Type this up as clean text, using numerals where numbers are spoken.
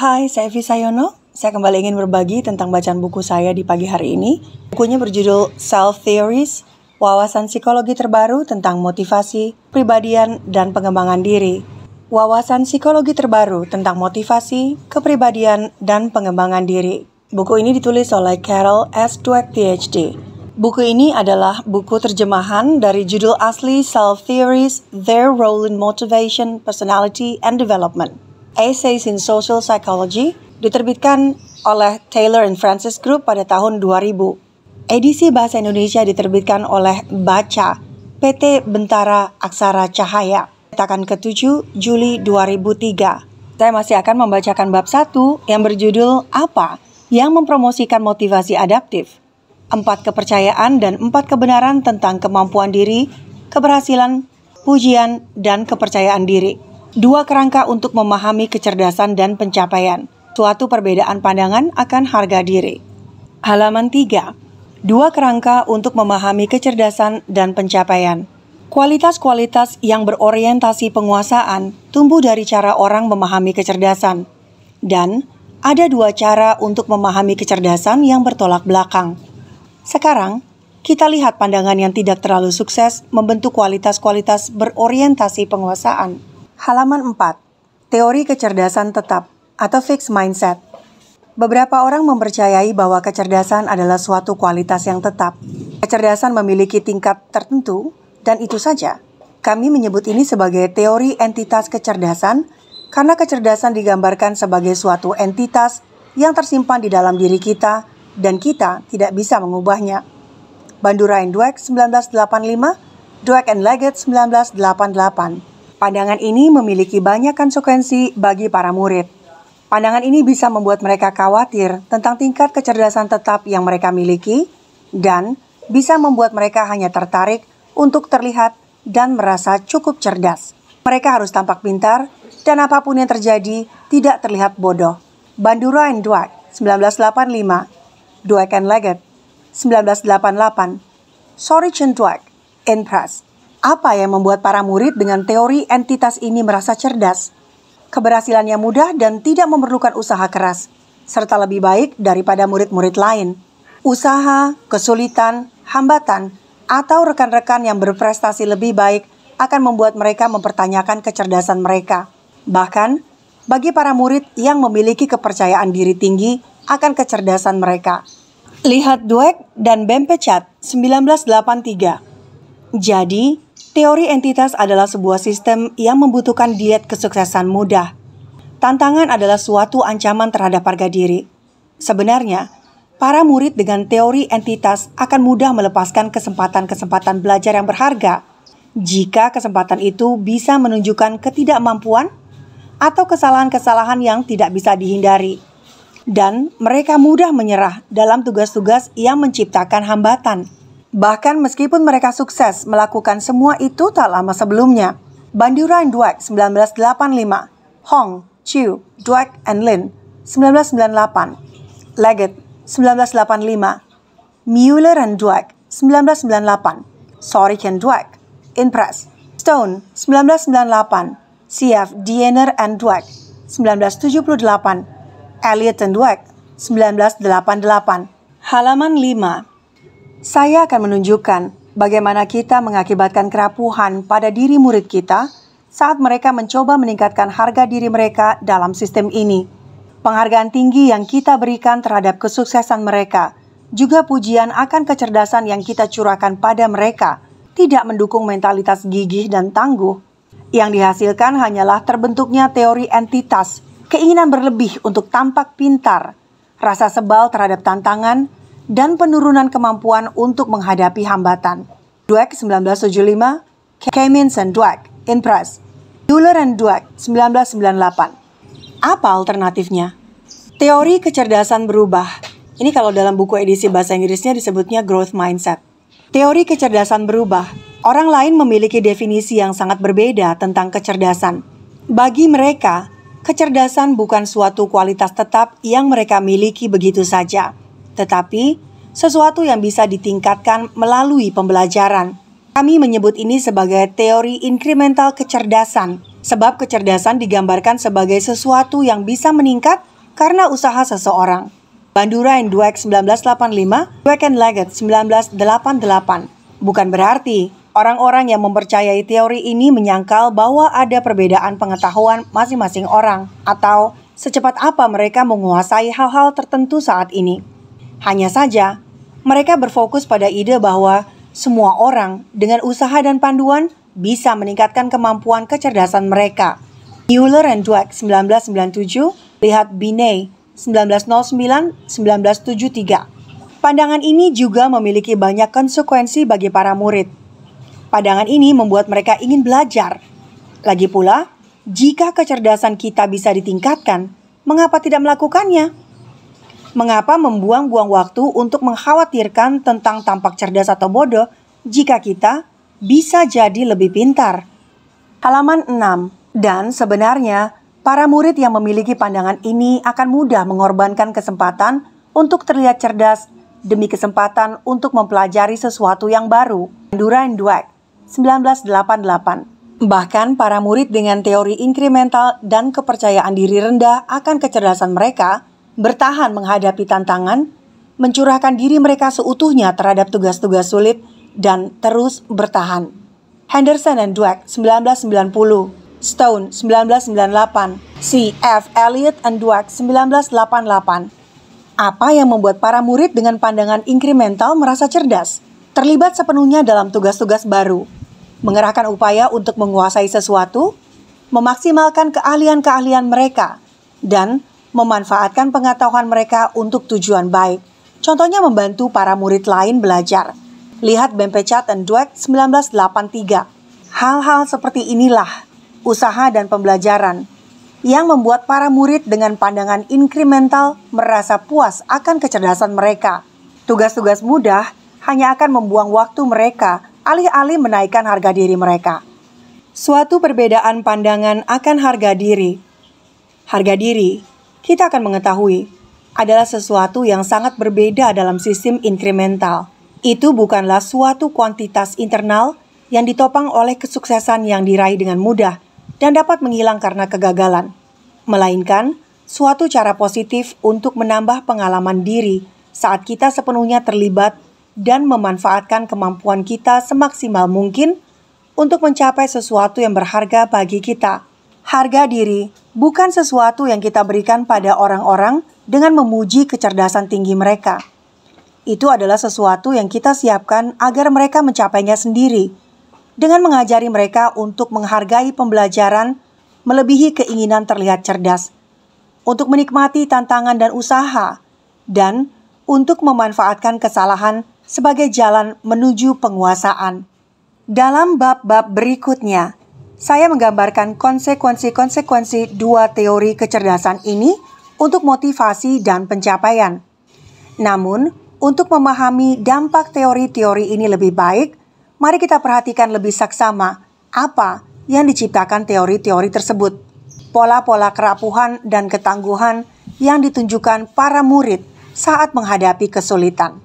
Hai, saya Evi Sayono. Saya kembali ingin berbagi tentang bacaan buku saya di pagi hari ini. Bukunya berjudul Self Theories, wawasan psikologi terbaru tentang motivasi, kepribadian, dan pengembangan diri. Wawasan psikologi terbaru tentang motivasi, kepribadian, dan pengembangan diri. Buku ini ditulis oleh Carol S. Dweck, PhD. Buku ini adalah buku terjemahan dari judul asli Self Theories, Their Role in Motivation, Personality, and Development. Essays in Social Psychology, diterbitkan oleh Taylor & Francis Group pada tahun 2000. Edisi Bahasa Indonesia diterbitkan oleh Baca, PT Bentara Aksara Cahaya, cetakan ke-7 Juli 2003. Saya masih akan membacakan bab 1 yang berjudul Apa yang mempromosikan motivasi adaptif? 4 kepercayaan dan 4 kebenaran tentang kemampuan diri, keberhasilan, pujian, dan kepercayaan diri. 2 kerangka untuk memahami kecerdasan dan pencapaian. Suatu perbedaan pandangan akan harga diri. Halaman 3. 2 kerangka untuk memahami kecerdasan dan pencapaian. Kualitas-kualitas yang berorientasi penguasaan tumbuh dari cara orang memahami kecerdasan. Dan ada 2 cara untuk memahami kecerdasan yang bertolak belakang. Sekarang, kita lihat pandangan yang tidak terlalu sukses membentuk kualitas-kualitas berorientasi penguasaan. Halaman 4. Teori kecerdasan tetap atau fixed mindset. Beberapa orang mempercayai bahwa kecerdasan adalah suatu kualitas yang tetap. Kecerdasan memiliki tingkat tertentu dan itu saja. Kami menyebut ini sebagai teori entitas kecerdasan karena kecerdasan digambarkan sebagai suatu entitas yang tersimpan di dalam diri kita dan kita tidak bisa mengubahnya. Bandura & Dweck 1985, Dweck & Leggett 1988. Pandangan ini memiliki banyak konsekuensi bagi para murid. Pandangan ini bisa membuat mereka khawatir tentang tingkat kecerdasan tetap yang mereka miliki dan bisa membuat mereka hanya tertarik untuk terlihat dan merasa cukup cerdas. Mereka harus tampak pintar dan apapun yang terjadi tidak terlihat bodoh. Bandura & Dweck 1985, Dweck & Leggett 1988, Sorich & Dweck, Impress. Apa yang membuat para murid dengan teori entitas ini merasa cerdas? Keberhasilannya mudah dan tidak memerlukan usaha keras, serta lebih baik daripada murid-murid lain. Usaha, kesulitan, hambatan, atau rekan-rekan yang berprestasi lebih baik akan membuat mereka mempertanyakan kecerdasan mereka. Bahkan, bagi para murid yang memiliki kepercayaan diri tinggi akan kecerdasan mereka. Lihat Dweck dan Bempechat 1983. Jadi, teori entitas adalah sebuah sistem yang membutuhkan diet kesuksesan mudah. Tantangan adalah suatu ancaman terhadap harga diri. Sebenarnya, para murid dengan teori entitas akan mudah melepaskan kesempatan-kesempatan belajar yang berharga jika kesempatan itu bisa menunjukkan ketidakmampuan atau kesalahan-kesalahan yang tidak bisa dihindari. Dan mereka mudah menyerah dalam tugas-tugas yang menciptakan hambatan. Bahkan meskipun mereka sukses melakukan semua itu tak lama sebelumnya. Bandura & Dweck 1985, Hong, Chiu, Dweck & Lin 1998, Leggett 1985, Mueller & Dweck 1998, Sorich & Dweck, Impress, Stone 1998, C.F. Diener & Dweck 1978, Elliott & Dweck 1988. Halaman 5. Saya akan menunjukkan bagaimana kita mengakibatkan kerapuhan pada diri murid kita saat mereka mencoba meningkatkan harga diri mereka dalam sistem ini. Penghargaan tinggi yang kita berikan terhadap kesuksesan mereka, juga pujian akan kecerdasan yang kita curahkan pada mereka, tidak mendukung mentalitas gigih dan tangguh. Yang dihasilkan hanyalah terbentuknya teori entitas, keinginan berlebih untuk tampak pintar, rasa sebal terhadap tantangan, dan penurunan kemampuan untuk menghadapi hambatan. Dweck 1975, Kamins & Dweck, Impress, Mueller & Dweck 1998. Apa alternatifnya? Teori kecerdasan berubah. Ini kalau dalam buku edisi bahasa Inggrisnya disebutnya growth mindset. Teori kecerdasan berubah. Orang lain memiliki definisi yang sangat berbeda tentang kecerdasan. Bagi mereka, kecerdasan bukan suatu kualitas tetap yang mereka miliki begitu saja, tetapi sesuatu yang bisa ditingkatkan melalui pembelajaran. Kami menyebut ini sebagai teori inkremental kecerdasan, sebab kecerdasan digambarkan sebagai sesuatu yang bisa meningkat karena usaha seseorang. Bandura and Dweck 1985, Dweck and Leggett 1988. Bukan berarti orang-orang yang mempercayai teori ini menyangkal bahwa ada perbedaan pengetahuan masing-masing orang atau secepat apa mereka menguasai hal-hal tertentu saat ini. Hanya saja, mereka berfokus pada ide bahwa semua orang dengan usaha dan panduan bisa meningkatkan kemampuan kecerdasan mereka. Mueller and Dweck 1997, lihat Binet 1909-1973. Pandangan ini juga memiliki banyak konsekuensi bagi para murid. Pandangan ini membuat mereka ingin belajar. Lagi pula, jika kecerdasan kita bisa ditingkatkan, mengapa tidak melakukannya? Mengapa membuang-buang waktu untuk mengkhawatirkan tentang tampak cerdas atau bodoh jika kita bisa jadi lebih pintar? Halaman 6. Dan sebenarnya, para murid yang memiliki pandangan ini akan mudah mengorbankan kesempatan untuk terlihat cerdas demi kesempatan untuk mempelajari sesuatu yang baru. Bandura and Dweck 1988. Bahkan para murid dengan teori inkremental dan kepercayaan diri rendah akan kecerdasan mereka bertahan menghadapi tantangan, mencurahkan diri mereka seutuhnya terhadap tugas-tugas sulit, dan terus bertahan. Henderson and Dweck 1990, Stone 1998, C. F. Elliott and Dweck 1988. Apa yang membuat para murid dengan pandangan inkremental merasa cerdas? Terlibat sepenuhnya dalam tugas-tugas baru, mengerahkan upaya untuk menguasai sesuatu, memaksimalkan keahlian-keahlian mereka, dan memanfaatkan pengetahuan mereka untuk tujuan baik. Contohnya membantu para murid lain belajar. Lihat Bempechat and Dweck 1983. Hal-hal seperti inilah usaha dan pembelajaran yang membuat para murid dengan pandangan inkremental merasa puas akan kecerdasan mereka. Tugas-tugas mudah hanya akan membuang waktu mereka alih-alih menaikkan harga diri mereka. Suatu perbedaan pandangan akan harga diri. Harga diri, kita akan mengetahui, adalah sesuatu yang sangat berbeda dalam sistem inkremental. Itu bukanlah suatu kuantitas internal yang ditopang oleh kesuksesan yang diraih dengan mudah dan dapat menghilang karena kegagalan, melainkan suatu cara positif untuk menambah pengalaman diri saat kita sepenuhnya terlibat dan memanfaatkan kemampuan kita semaksimal mungkin untuk mencapai sesuatu yang berharga bagi kita. Harga diri bukan sesuatu yang kita berikan pada orang-orang dengan memuji kecerdasan tinggi mereka. Itu adalah sesuatu yang kita siapkan agar mereka mencapainya sendiri, dengan mengajari mereka untuk menghargai pembelajaran melebihi keinginan terlihat cerdas, untuk menikmati tantangan dan usaha, dan untuk memanfaatkan kesalahan sebagai jalan menuju penguasaan. Dalam bab-bab berikutnya, saya menggambarkan konsekuensi-konsekuensi dua teori kecerdasan ini untuk motivasi dan pencapaian. Namun, untuk memahami dampak teori-teori ini lebih baik, mari kita perhatikan lebih saksama apa yang diciptakan teori-teori tersebut. Pola-pola kerapuhan dan ketangguhan yang ditunjukkan para murid saat menghadapi kesulitan.